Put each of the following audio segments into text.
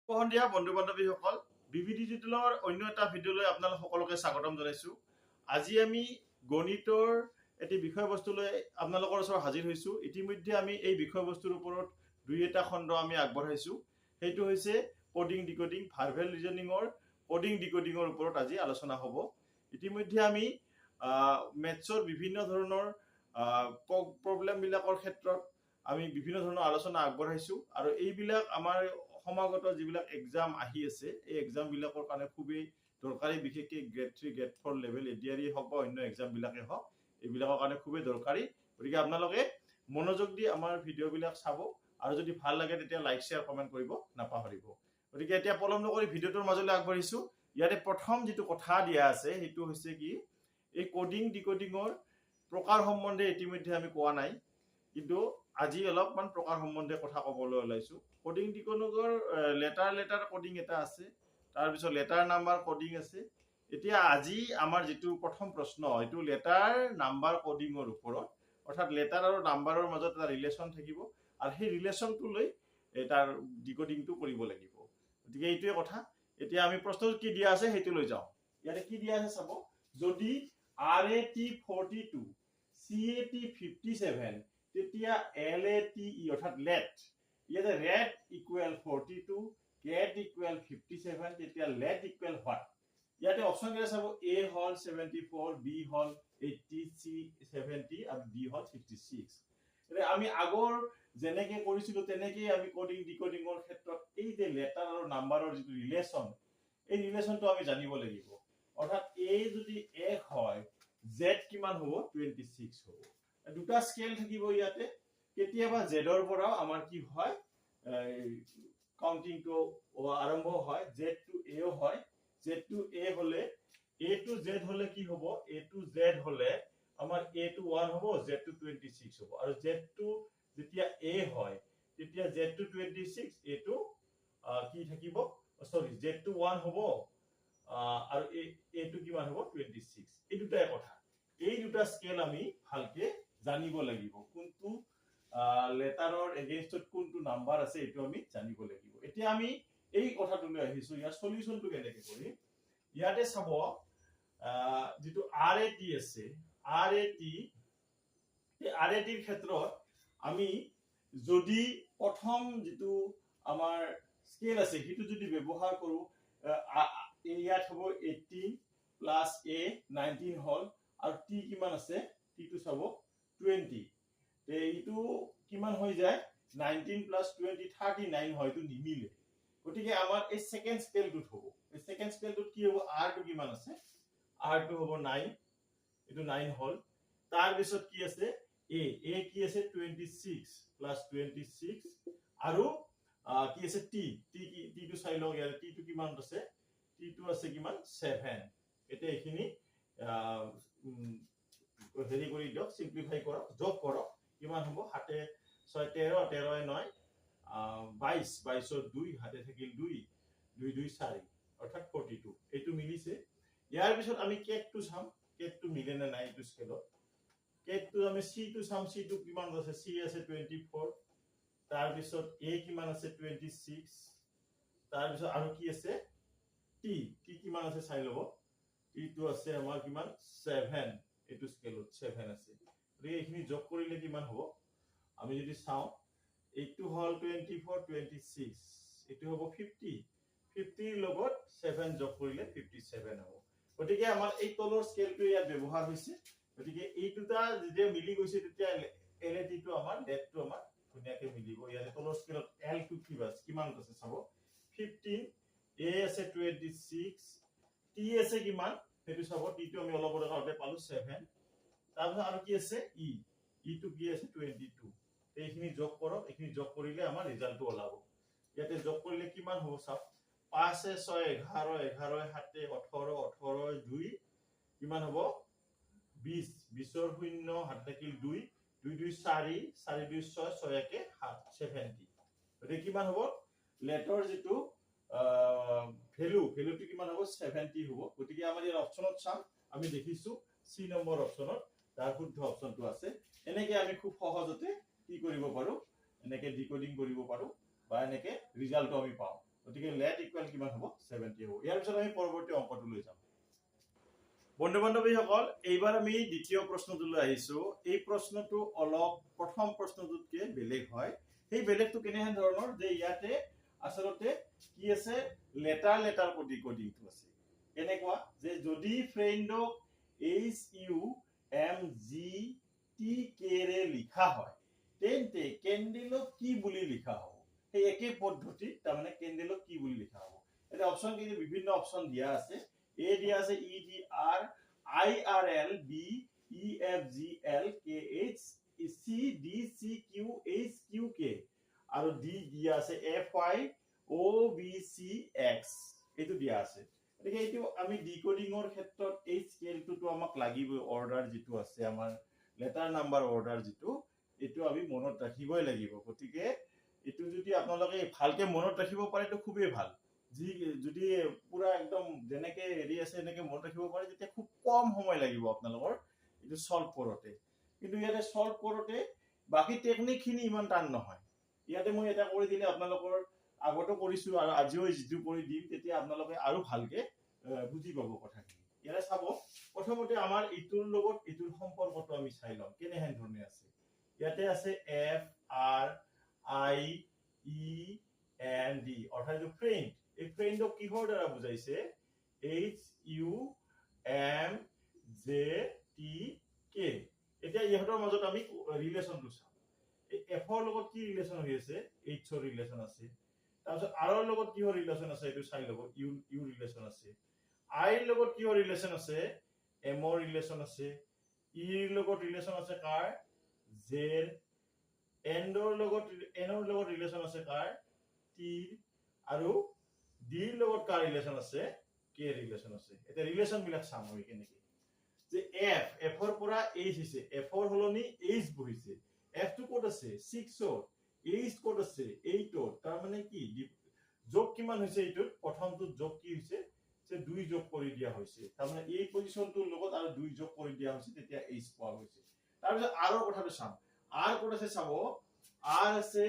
সন্ধিয়া বন্ধু বান্ধৱীসকল বিবি ডিজিটেলৰ অন্য এটা ভিডিঅ'লৈ আপোনালোক সকলোকে স্বাগতম জনাইছোঁ। আজি আমি গণিতৰ এটি বিষয়বস্তুলৈ আপোনালোকৰ ওচৰত হাজিৰ হৈছোঁ। ইতিমধ্যে আমি এই বিষয়বস্তুৰ ওপৰত দুই এটা খণ্ড আমি আগবঢ়াইছোঁ। সেইটো হৈছে কোডিং ডিকোডিং, ভাৰ্বেল ৰিজনিঙৰ কোডিং ডিকোডিঙৰ ওপৰত আজি আলোচনা হ'ব। ইতিমধ্যে আমি মেথছৰ বিভিন্ন ধৰণৰ প্ৰব্লেমবিলাকৰ ক্ষেত্ৰত আমি বিভিন্ন ধৰণৰ আলোচনা আগবঢ়াইছোঁ আৰু এইবিলাক আমাৰ সমাগত যিবিলাক এক্সাম আহি আছে এই এক্সামবিলাকৰ কাৰণে খুবেই দৰকাৰী, বিশেষকৈ গ্ৰেড 3 গ্ৰেড 4 লেভেল এডিআৰই হওক বা অন্য এক্সামবিলাকে হওক, এইবিলাকৰ কাৰণে খুবেই দৰকাৰী। গতিকে আপোনালোকে মনোযোগ দি আমাৰ ভিডিঅ'বিলাক চাব আৰু যদি ভাল লাগে তেতিয়া লাইক শ্বেয়াৰ কমেণ্ট কৰিব নাপাহৰিব। গতিকে এতিয়া পলম নকৰি ভিডিঅ'টোৰ মাজলৈ আগবাঢ়িছোঁ। ইয়াতে প্ৰথম যিটো কথা দিয়া আছে সেইটো হৈছে কি, এই কোডিং ডিকোডিঙৰ প্ৰকাৰ সম্বন্ধে ইতিমধ্যে আমি কোৱা নাই, কিন্তু আজি অলপমান প্ৰকাৰ সম্বন্ধে কথা ক'বলৈ ওলাইছোঁ। কোডিং ডিকোডিঙৰ লেটাৰ কোডিং এটা আছে, তাৰপিছত লেটাৰ নাম্বাৰ কোডিং আছে। এতিয়া আজি আমাৰ যিটো প্ৰথম প্ৰশ্ন, এইটো লেটাৰ নাম্বাৰ কোডিঙৰ ওপৰত, অৰ্থাৎ লেটাৰ আৰু নাম্বাৰৰ মাজত এটা ৰিলেশ্যন থাকিব আৰু সেই ৰিলেশ্যনটো লৈ তাৰ ডিকোডিংটো কৰিব লাগিব। গতিকে এইটোৱে কথা। এতিয়া আমি প্ৰশ্নটো কি দিয়া আছে সেইটো লৈ যাওঁ। ইয়াতে কি দিয়া আছে চাব, যদি RAT 42 CAT 57 তেতিয়া LATE অৰ্থাৎ লেট, ইয়াতে ৰেট ইকুৱেল 42, গেট ইকুৱেল 57, তেতিয়া লেট ইকুৱেল হোৱাট। ইয়াতে অপশ্যন কেইটা চাব, A hall 74, B hall 80, C 70 আৰু D হল 56। আমি আগৰ যেনেকে কৰিছিলো তেনেকেই আমি কোডিং ডিকোডিঙৰ ক্ষেত্ৰত এই যে লেটাৰ আৰু নাম্বাৰৰ যিটো ৰিলেশ্যন, এই ৰিলেশ্যনটো আমি জানিব লাগিব। অৰ্থাৎ A যদি 1 হয়, Z কিমান হ'ব, 26 হ'ব। দুটা স্কেল থাকিব ইয়াতে। কেতিয়াবা জেডৰ পৰাও আমাৰ কি হয়, কাউন্টিংটো আৰম্ভ হয়, জেড টু এও হয়। জেড টু এ হলে, এ টু জেড হলে কি হ'ব, এ টু জেড হলে আমাৰ এ টু 1 হ'ব, জেড টু 26 হ'ব। আৰু জেড টু যেতিয়া এ হয় তেতিয়া জেড টু 26, এ টু কি থাকিব, সৰি জেড টু 1 হ'ব আৰু এ টু কিমান হ'ব, 26। এই দুটাই কথা। এই দুটা স্কেল আমি ভালকে জানিব লাগিব, কোনটো লেটাৰৰ এগেইনষ্টত কোনটো নাম্বাৰ আছে এইটো আমি জানিব লাগিব। এতিয়া আমি এই কথাটোলৈ আহিছো, ইয়াৰ সলিউশনটো কেনেকে কৰিম। ইয়াতে চাব, যিটো RAT আছে, RATৰ ক্ষেত্ৰত আমি যদি প্ৰথম যিটো আমাৰ স্কেল আছে সেইটো যদি ব্যৱহাৰ কৰো, ইয়াত হ'ব 18 প্লাছ A 19 হল আৰু T কিমান আছে, T টো চাব 20। এইটো কিমান হৈ যায়, 19 প্লাছ 20 39 হয়, এইটো নিমিলে। গতিকে আমাৰ এই সেকেন্ড স্কেলটোত হ'ব, এই সেকেন্ড স্কেলটোত কি হ'ব, R টো কিমান আছে, R টো হ'ব 9, এইটো 9 হল। তাৰ পিছত কি আছে, A কি আছে 26 প্লাছ 26 আৰু কি আছে T টো চাই লওক, ইয়াৰ T টো কিমান আছে, T টো আছে কিমান 7। এতিয়া এইখিনি হেৰি কৰি দিয়ক, সিম্পলিফাই কৰক, যোগ কৰক, কিমান হ'ব, 7 6 13, 13 9 22, 22 2 হাতে থাকিল 2, 2 2 4 অৰ্থাৎ 42। এইটো মিলিছে। ইয়াৰ পিছত আমি কেটটো চাম, কেটটো মিলে নে নাই এইটো স্কেলত। কেটটো আমি C টো চাম, C টো কিমান আছে, C আছে 24, তাৰ পিছত A কিমান আছে 26, তাৰ পিছত আৰু কি আছে T কিমান আছে চাই লব, T টো আছে আমাৰ কিমান 7, এইটো স্কেলত 7 আছে। গতিকে এইখিনি যোগ কৰিলে কিমান হ'ব, আমি যদি চাওঁ, এইটো হল 24 26, এইটো হ'ব 50, 50 ৰ লগত 7 যোগ কৰিলে 57 হ'ব। গতিকে আমাৰ এই তলৰ স্কেলটো ইয়াত ব্যৱহাৰ হৈছে। গতিকে এই দুটা যেতিয়া মিলি গৈছে তেতিয়া LAT টো আমাৰ লেটটো আমাৰ ধুনীয়াকৈ মিলিব। ইয়াত তলৰ স্কেলত L টো কিমান আছে চাব, 15, A আছে 26, T আছে কিমান সেইটো চাব, T টো আমি অলপ আগতে পালো 7, তাৰপিছত আৰু কি আছে E টো কি আছে 22। এইখিনি যোগ কৰক, এইখিনি যোগ কৰিলে আমাৰ ৰিজাল্টটো ওলাব। ইয়াতে যোগ কৰিলে কিমান হ'ব চাওক, 5 6 11 11 7 18 18 2 কিমান হ'ব 20, 20 ৰ 0 হাত থাকিল 2 2 2 4 4 2 6 6 1 7 70। গতিকে কিমান হ'ব, লেটৰ যিটো ভ্যালুটো কিমান হ'ব, 70 হ'ব। গতিকে আমাৰ ইয়াৰ অপচনত চাম, আমি দেখিছো C নম্বৰ অপচনত তাৰ শুদ্ধ অপচনটো আছে। এনেকে আমি খুব সহজতে কি কৰিব পাৰো, এনেকে ডিকোডিং কৰিব পাৰো বা এনেকে ৰিজাল্টটো আমি পাওঁ। গতিকে লেট ইকুৱেল কিমান হ'ব 70 হ'ব ইয়াৰ পিছত আমি পৰৱৰ্তী অংকটো লৈ যাম বন্ধু বান্ধৱীসকল এইবাৰ আমি দ্বিতীয় প্ৰশ্নটোলৈ আহিছো এই প্ৰশ্নটো অলপ প্ৰথম প্ৰশ্নটোতকৈ বেলেগ হয় সেই বেলেগটো কেনেহেন ধৰণৰ যে ইয়াতে আসলতে কি আছে লেটাৰ কোডিংটো আছে কেনেকুৱা যে যদি ফ্ৰেণ্ডক HUMGTK ৰে লিখা হয় তেন্তে কেন্ডেলক কি বুলি লিখা হ'ব সেই একে পদ্ধতি তাৰমানে কেন্ডেলক কি বুলি লিখা হ'ব এটা অপচন কিন্তু বিভিন্ন অপচন দিয়া আছে এ দিয়া আছে EGR IRL BEFGL KH CDCQHQK আৰু ডি দিয়া আছে FYOBCX এইটো দিয়া আছে গতিকে এইটো আমি ডিকোডিংৰ ক্ষেত্ৰত এই স্কেলটো আমাক লাগিবই অৰ্ডাৰ যিটো আছে আমাৰ লেটাৰ নাম্বাৰ অৰ্ডাৰ যিটো এইটো আমি মনত ৰাখিবই লাগিব গতিকে এইটো যদি আপোনালোকে ভালকে মনত ৰাখিব পাৰে তো খুবেই ভাল যদি পুৰা একদম যেনেকে হেৰি আছে এনেকে মনত ৰাখিব পাৰে তেতিয়া খুব কম সময় লাগিব আপোনালোকৰ এইটো সলভ কৰোতে কিন্তু ইয়াতে সলভ কৰোতে বাকি টেকনিক খিনি ইমান টান নহয় ইয়াতে মই এটা কৰি দিলে আপোনালোকৰ আগতো কৰিছো আৰু আজিও যিটো কৰি দিম তেতিয়া আপোনালোকে আৰু ভালকে বুজি পাব কথাখিনি ইয়াতে চাব প্ৰথমতে আমাৰ ইটোৰ লগত ইটোৰ সম্পৰ্কটো আমি চাই লম কেনেহেন ধৰণে আছে ইয়াতে আছে FRIEND অৰ্থাৎ এইটো ফ্ৰেণ্ড এই ফ্ৰেণ্ডক কিহৰ দ্বাৰা বুজাইছে HUMJTK এতিয়া ইহঁতৰ মাজত আমি ৰিলেচনটো চাম এফৰ লগত কি ৰিলেচন হৈ আছে এইচৰ ৰিলেচন আছে তাৰপিছত আৰৰ লগত কিহৰ ৰিলেচন আছে এইটো চাই ল'ব ইউ ৰিলেচন আছে আইৰ লগত কিহৰ ৰিলেচন আছে এমৰ ৰিলেচন আছে ইৰ লগত ৰিলেচন আছে কাৰ জেৰ এনৰ লগত ৰিলেচন আছে কাৰ টিৰ আৰু ডিৰ লগত কাৰ ৰিলেচন আছে কে ৰিলেচন আছে এটা ৰিলেচন বিলাক চাম হৈ কেনেকে যে এফৰ পৰা এইচ হৈছে এফৰ হলনি এইচ বহিছে এফ টো ক'ত আছে 6 এইচ ক'ত আছে 8 তাৰ মানে কি যোগ কিমান হৈছে এইটোত প্ৰথমটো যোগ কি হৈছে যে 2 যোগ কৰি দিয়া হৈছে তাৰ মানে এই পজিশনটোৰ লগত আৰু 2 যোগ কৰি দিয়া হৈছে তেতিয়া এইচ পোৱা গৈছে তাৰ পিছত আৰৰ কথাটো চাম আৰ ক'ত আছে চাব আৰ আছে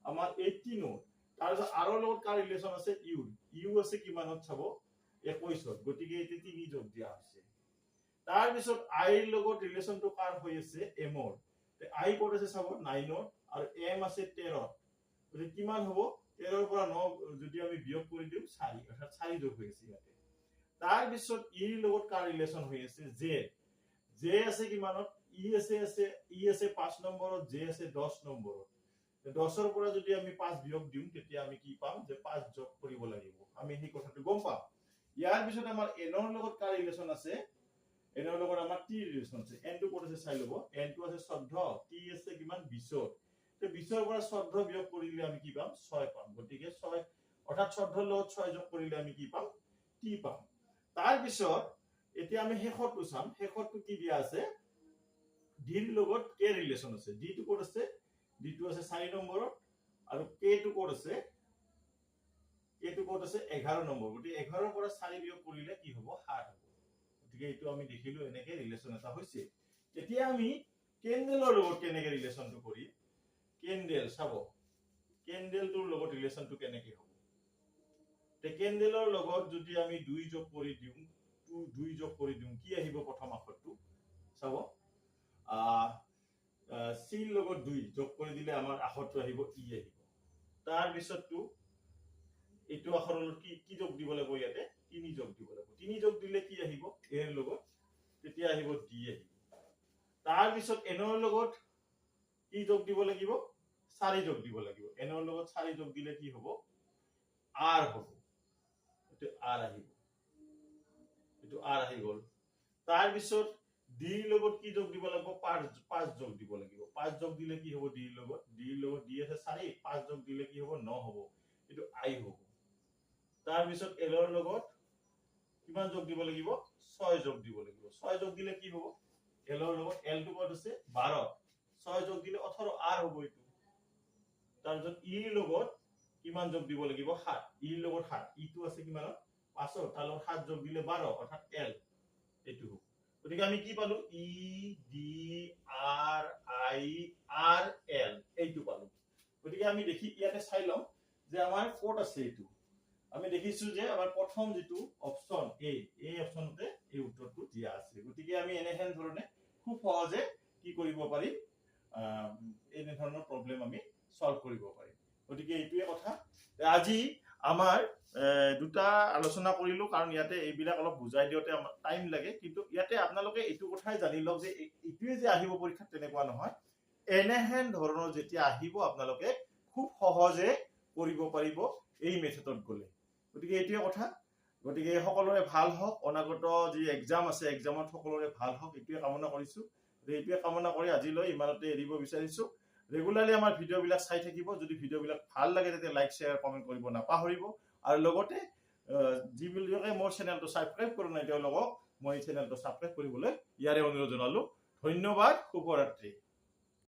আমাৰ 18 তাৰ পিছত আৰৰ লগত কাৰ ৰিলেচন আছে ইউ আছে কিমানত চাব 21 গতিকে এতে 3 যোগ দিয়া হৈছে তাৰ পিছত আইৰ লগত ৰিলেচনটো কাৰ হৈ আছে এমৰ আই ক'ত আছে চাব 9 আৰু এম আছে 13 গতিকে কিমান হ'ব 13 পৰা 9 যদি আমি বিয়োগ কৰি দিও 4 অৰ্থাৎ 4 যোগ হৈ আছে ইয়াতে তাৰ পিছত ইৰ লগত কাৰ ৰিলেচন হৈ আছে জে আছে কিমানত ই আছে 5 নম্বৰত জে আছে 10 নম্বৰত 10ৰ পৰা যদি আমি 5 বিয়োগ দিম তেতিয়া আমি কি পাম যে 5 যোগ কৰিব লাগিব আমি এই কথাটো গম পাম ইয়াৰ পিছত আমাৰ এনৰ লগত কাৰ ৰিলেচন আছে এনৰ লগত আমাৰ টি ৰিলেচন আছে এন টো ক'ত আছে চাই লব এন টো আছে 14 টি আছে কিমান 20 তে 20ৰ পৰা 14 বিয়োগ কৰিলে আমি কি পাম 6 পাম গতিকে 6 অৰ্থাৎ 14ৰ লগত 6 যোগ কৰিলে আমি কি পাম টি পাম তাৰ পিছত এতিয়া আমি শেষৰটো চাম শেষৰটো কি দিয়া আছে ডিৰ লগত কে ৰিলেচন আছে ডি টো ক'ত আছে ডি টো আছে 4 নম্বৰত আৰু কে টো ক'ত আছে 11 নম্বৰ গতিকে 11ৰ পৰা 4 বিয়োগ কৰিলে কি হ'ব 7 হ'ব গতিকে এইটো আমি দেখিলো এনেকে ৰিলেচন এটা হৈছে এতিয়া আমি কেন্ডেলৰ লগত কেনেকে ৰিলেচনটো কৰি কেন্ডেল চাব কেন্ডেলটোৰ লগত ৰিলেচনটো কেনেকে হ'ব তে কেন্ডেলৰ লগত যদি আমি 2 যোগ কৰি দিও 2 যোগ কৰি দিও কি আহিব প্ৰথম আখৰটো চাব সিৰ লগত 2 যোগ কৰি দিলে আমাৰ আখৰটো আহিব ই আহিব তাৰ পিছতটো এইটো আখৰৰ কি যোগ দিব লাগিব ইয়াতে 3 যোগ দিব লাগিব 3 যোগ দিলে কি আহিব এৰ লগত তেতিয়া আহিব ডি আহিব তাৰ পিছত এনৰ লগত কি যোগ দিব লাগিব 4 যোগ দিব লাগিব এনৰ লগত 4 যোগ দিলে কি হ'ব আৰ হ'ব এটো আৰ আহি গল তাৰ পিছত ডিৰ লগত কি যোগ দিব লাগিব 5 যোগ দিব লাগিব 5 যোগ দিলে কি হ'ব ডিৰ লগত ডি আছে 4 5 যোগ দিলে কি হ'ব 9 হ'ব এটো আই হ'ব তাৰ পিছত এলৰ লগত কিমান যোগ দিব লাগিব 6 যোগ দিব লাগিব 6 যোগ দিলে কি হ'ব এলৰ লগত এল টো কত আছে 12 6 যোগ দিলে 18 আৰ হ'ব এটো তাৰ পিছত ইৰ লগত কিমান যোগ দিব লাগিব 7 ইৰ লগত 7 ইটো আছে কিমান 5 তাৰ লগত 7 যোগ দিলে 12 অৰ্থাৎ এল এটো হ'ব গতিকে আমি কি পালো E D R I R L এইটো পালো গতিকে আমি দেখি ইয়াতে চাই লম যে আমাৰ কোড আছে এইটো আমি দেখিছো যে আমাৰ প্ৰথম যিটো অপশ্যন এই অপশ্যনতে এই উত্তৰটো দিয়া আছে গতিকে আমি এনেহেন ধৰণে খুব সহজে কি কৰিব পাৰিম এনে ধৰণৰ প্ৰব্লেম আমি সলভ কৰিব পাৰিম গতিকে এইটোৱে কথা আজি আমাৰ দুটা আলোচনা কৰিলো কাৰণ ইয়াতে এইবিলাক অলপ বুজাই দিওঁতে আমাৰ টাইম লাগে কিন্তু ইয়াতে আপোনালোকে এইটো কথাই জানি লওক যে এইটোৱে যে আহিব পৰীক্ষাত তেনেকুৱা নহয় এনেহেন ধৰণৰ যেতিয়া আহিব আপোনালোকে খুব সহজে কৰিব পাৰিব এই মেথডত গ'লে গতিকে এইটোৱে কথা গতিকে সকলোৰে ভাল হওক অনাগত যি এক্সাম আছে এক্সামত সকলোৰে ভাল হওক এইটোৱে কামনা কৰিছো এইটোৱে কামনা কৰি আজিলৈ ইমানতে এৰিব বিচাৰিছো ৰেগুলাৰলি আমাৰ ভিডিঅ'বিলাক চাই থাকিব যদি ভিডিঅ'বিলাক ভাল লাগে তেতিয়া লাইক শ্বেয়াৰ কমেণ্ট কৰিব নাপাহৰিব আৰু লগতে যিবিলাকে মোৰ চেনেলটো ছাবস্ক্ৰাইব কৰা নাই তেওঁলোকক মই চেনেলটো ছাবস্ক্ৰাইব কৰিবলৈ ইয়াৰে অনুৰোধ জনালো ধন্যবাদ শুভৰাত্ৰি